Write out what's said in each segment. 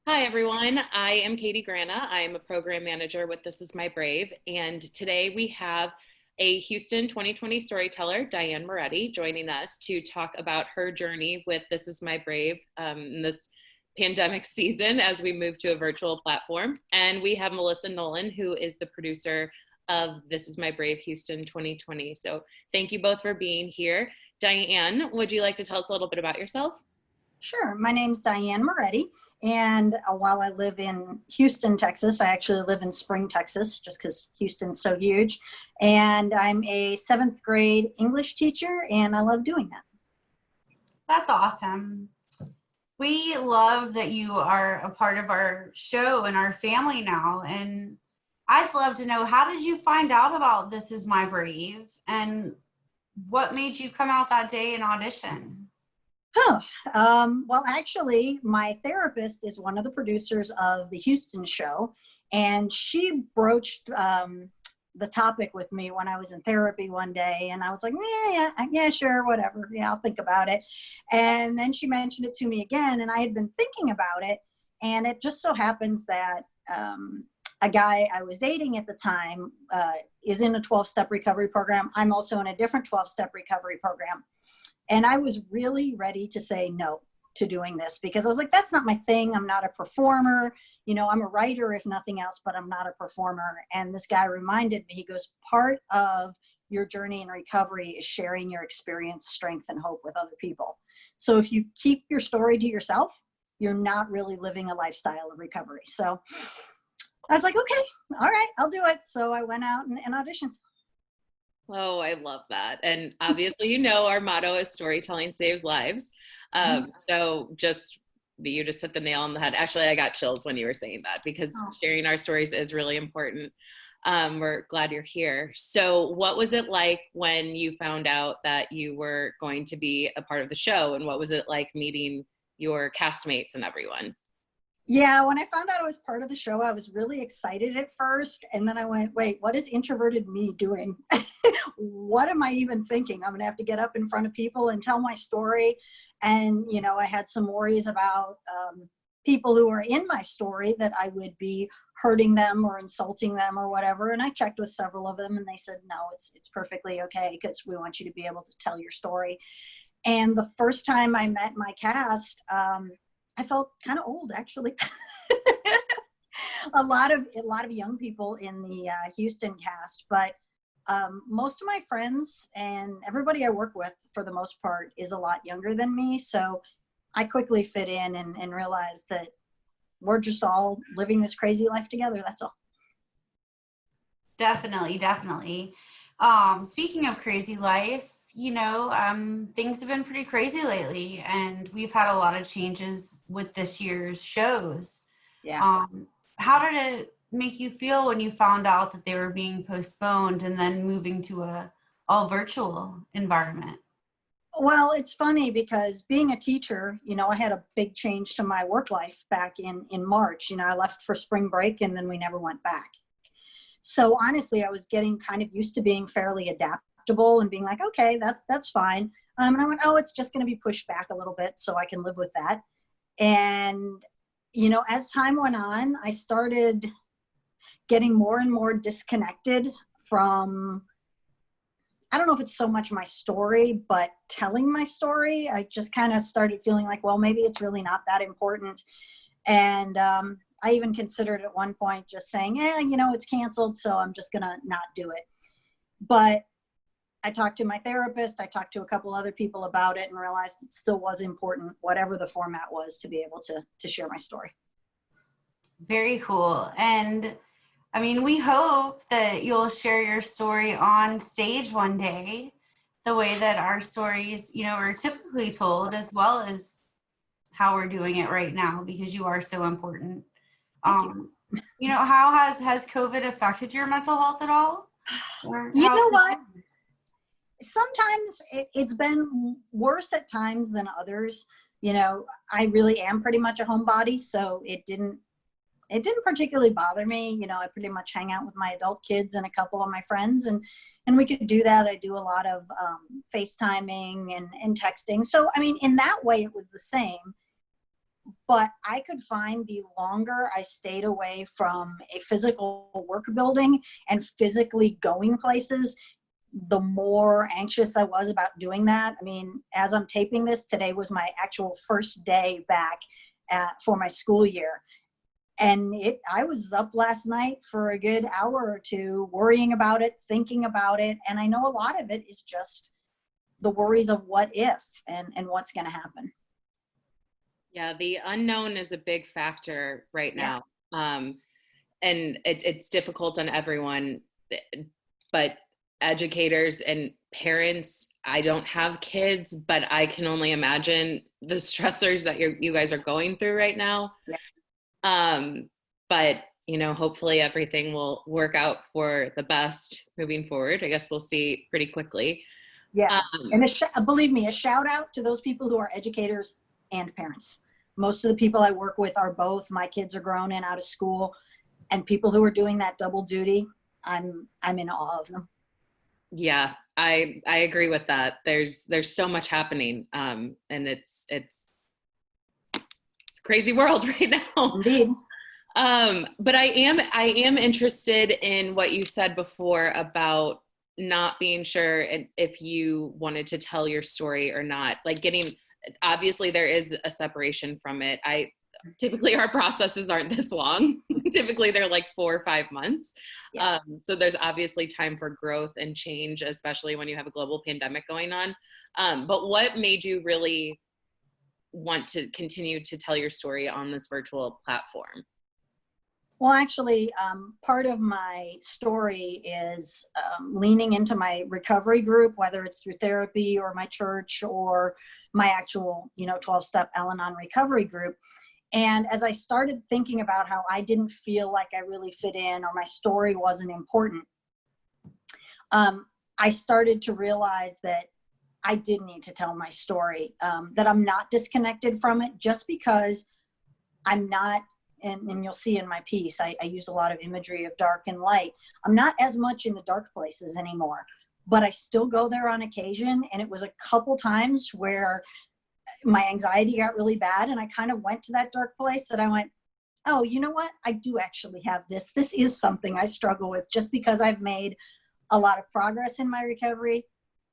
Hi, everyone. I am Katie Grana. I am a program manager with This Is My Brave. And today we have a Houston 2020 storyteller, Dianne Moretti, joining us to talk about her journey with This Is My Brave in this pandemic season as we move to a virtual platform. And we have Melissa Nolan, who is the producer of This Is My Brave Houston 2020. So thank you both for being here. Dianne, would you like to tell us a little bit about yourself? Sure. My name's Dianne Moretti, and while I live in Houston, Texas, I actually live in Spring, Texas, just because Houston's so huge. And I'm a seventh grade English teacher, and I love doing that. That's awesome. We love that you are a part of our show and our family now. And I'd love to know, how did you find out about This Is My Brave, and what made you come out that day and audition? Well, actually, my therapist is one of the producers of the Houston show, and she broached the topic with me when I was in therapy one day, and I was like, yeah, sure, whatever. Yeah, I'll think about it. And then she mentioned it to me again, and I had been thinking about it, and it just so happens that a guy I was dating at the time is in a 12-step recovery program. I'm also in a different 12-step recovery program. And I was really ready to say no to doing this, because I was like, that's not my thing. I'm not a performer. You know, I'm a writer, if nothing else, but I'm not a performer. And this guy reminded me, he goes, part of your journey in recovery is sharing your experience, strength, and hope with other people. So if you keep your story to yourself, you're not really living a lifestyle of recovery. So I was like, okay, all right, I'll do it. So I went out and auditioned. Oh, I love that. And obviously, you know, our motto is storytelling saves lives. So you just hit the nail on the head. Actually, I got chills when you were saying that, because sharing our stories is really important. We're glad you're here. So what was it like when you found out that you were going to be a part of the show? And what was it like meeting your castmates and everyone? Yeah, when I found out I was part of the show, I was really excited at first. And then I went, wait, what is introverted me doing? What am I even thinking? I'm going to have to get up in front of people and tell my story. And, you know, I had some worries about people who are in my story, that I would be hurting them or insulting them or whatever. And I checked with several of them, and they said, no, it's perfectly okay, because we want you to be able to tell your story. And the first time I met my cast, I felt kind of old, actually. a lot of young people in the Houston cast, but most of my friends and everybody I work with, for the most part, is a lot younger than me. So I quickly fit in and realized that we're just all living this crazy life together. That's all. Definitely. Speaking of crazy life, you know, things have been pretty crazy lately, and we've had a lot of changes with this year's shows. Yeah. How did it make you feel when you found out that they were being postponed and then moving to a all virtual environment? Well, it's funny, because being a teacher, you know, I had a big change to my work life back in March. You know, I left for spring break, and then we never went back. So honestly, I was getting kind of used to being fairly adaptable and being like, okay, that's fine. And I went, oh, it's just going to be pushed back a little bit, so I can live with that. And, you know, as time went on, I started getting more and more disconnected from, I don't know if it's so much my story, but telling my story. I just kind of started feeling like, well, maybe it's really not that important. And I even considered at one point just saying, you know, it's canceled, so I'm just going to not do it. But I talked to my therapist, I talked to a couple other people about it, and realized it still was important, whatever the format was, to be able to share my story. Very cool. And I mean, we hope that you'll share your story on stage one day, the way that our stories, you know, are typically told, as well as how we're doing it right now, because you are so important. You know, how has COVID affected your mental health at all? You know what? Sometimes it's been worse at times than others. You know, I really am pretty much a homebody, so it didn't particularly bother me. You know, I pretty much hang out with my adult kids and a couple of my friends, and we could do that. I do a lot of FaceTiming and texting. So, I mean, in that way, it was the same. But I could find the longer I stayed away from a physical work building and physically going places, the more anxious I was about doing that. I mean, as I'm taping this, today was my actual first day back for my school year. And I was up last night for a good hour or two worrying about it, thinking about it. And I know a lot of it is just the worries of what if and what's going to happen. Yeah, the unknown is a big factor right now. And it's difficult on everyone, but educators and parents, I don't have kids, but I can only imagine the stressors that you guys are going through right now. Yeah. But hopefully everything will work out for the best moving forward. I guess we'll see pretty quickly. Yeah. And believe me, a shout out to those people who are educators and parents. Most of the people I work with are both. My kids are grown and out of school, and people who are doing that double duty, I'm in awe of them. Yeah, I agree with that. There's so much happening, and it's a crazy world right now. Indeed. But I am interested in what you said before about not being sure if you wanted to tell your story or not. Like obviously there is a separation from it. Typically our processes aren't this long. Typically they're like 4 or 5 months. Yeah. So there's obviously time for growth and change, especially when you have a global pandemic going on. But what made you really want to continue to tell your story on this virtual platform? Well, actually, part of my story is leaning into my recovery group, whether it's through therapy or my church or my actual, 12-step Al-Anon recovery group. And as I started thinking about how I didn't feel like I really fit in or my story wasn't important, I started to realize that I did need to tell my story, that I'm not disconnected from it just because I'm not. And you'll see in my piece, I use a lot of imagery of dark and light. I'm not as much in the dark places anymore, but I still go there on occasion. And it was a couple times where my anxiety got really bad. And I kind of went to that dark place that I went, oh, you know what? I do actually have this. This is something I struggle with. Just because I've made a lot of progress in my recovery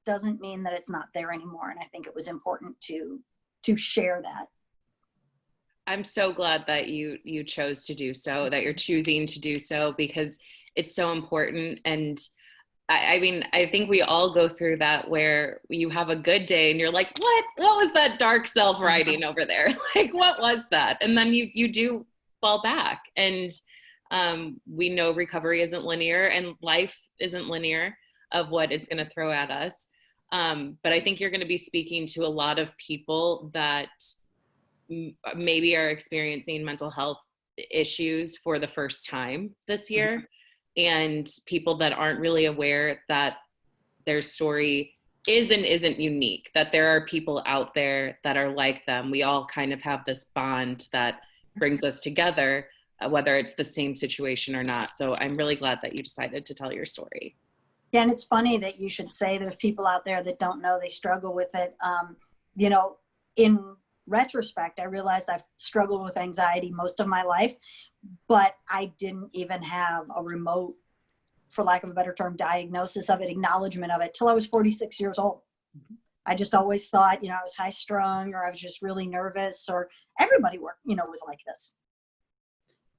doesn't mean that it's not there anymore. And I think it was important to share that. I'm so glad that you chose to do so, that you're choosing to do so, because it's so important. And I mean, I think we all go through that where you have a good day and you're like, what was that dark self writing over there? Like, what was that? And then you do fall back. And we know recovery isn't linear and life isn't linear of what it's going to throw at us. But I think you're going to be speaking to a lot of people that maybe are experiencing mental health issues for the first time this year, and people that aren't really aware that their story is and isn't unique, that there are people out there that are like them. We all kind of have this bond that brings us together, whether it's the same situation or not. So I'm really glad that you decided to tell your story. Yeah, and it's funny that you should say there's people out there that don't know they struggle with it. In retrospect, I realized I've struggled with anxiety most of my life, but I didn't even have a remote, for lack of a better term, diagnosis of it, acknowledgement of it, till I was 46 years old. I just always thought, I was high strung, or I was just really nervous, or everybody was like this.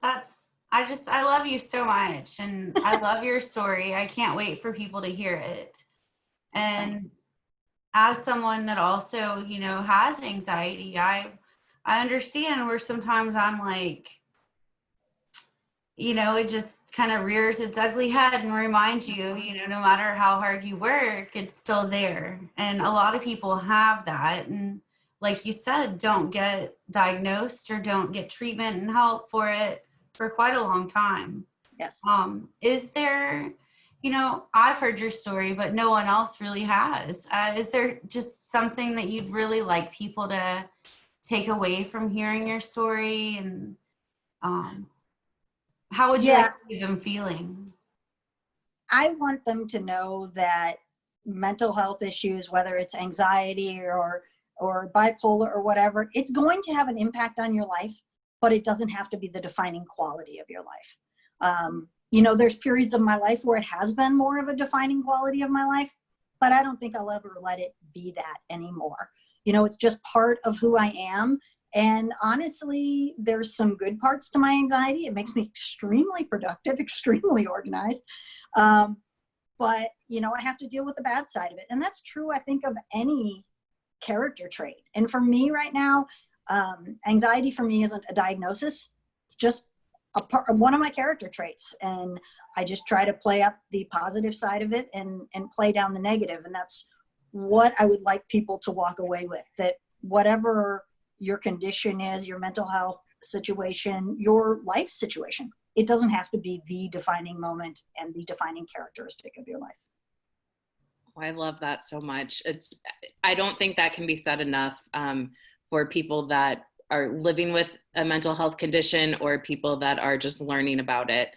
I love you so much, and I love your story. I can't wait for people to hear it. And as someone that also, has anxiety, I understand where sometimes I'm like, it just kind of rears its ugly head and reminds you, no matter how hard you work, it's still there. And a lot of people have that. And like you said, don't get diagnosed or don't get treatment and help for it for quite a long time. Yes. Is there, I've heard your story, but no one else really has. Is there just something that you'd really like people to take away from hearing your story? And how would you like to leave them feeling? I want them to know that mental health issues, whether it's anxiety or or bipolar or whatever, it's going to have an impact on your life, but it doesn't have to be the defining quality of your life. You know, there's periods of my life where it has been more of a defining quality of my life, but I don't think I'll ever let it be that anymore. You know, it's just part of who I am. And honestly, there's some good parts to my anxiety. It makes me extremely productive, extremely organized. But, you know, I have to deal with the bad side of it. And that's true, I think, of any character trait. And for me right now, anxiety for me isn't a diagnosis. It's just one of my character traits. And I just try to play up the positive side of it and play down the negative. And that's what I would like people to walk away with, that whatever your condition is, your mental health situation, your life situation, it doesn't have to be the defining moment and the defining characteristic of your life. Oh, I love that so much. I don't think that can be said enough for people that are living with a mental health condition or people that are just learning about it,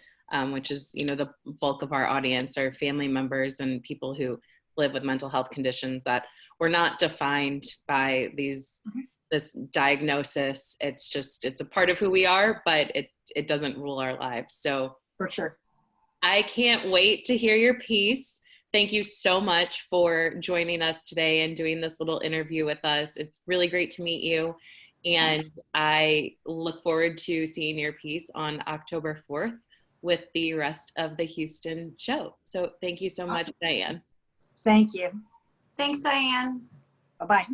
which is, you know, the bulk of our audience are family members and people who live with mental health conditions, that we're not defined by this diagnosis. It's a part of who we are, but it doesn't rule our lives. So for sure. I can't wait to hear your piece. Thank you so much for joining us today and doing this little interview with us. It's really great to meet you. And I look forward to seeing your piece on October 4th with the rest of the Houston show. So thank you so much, Diane. Thank you. Thanks, Diane. Bye-bye.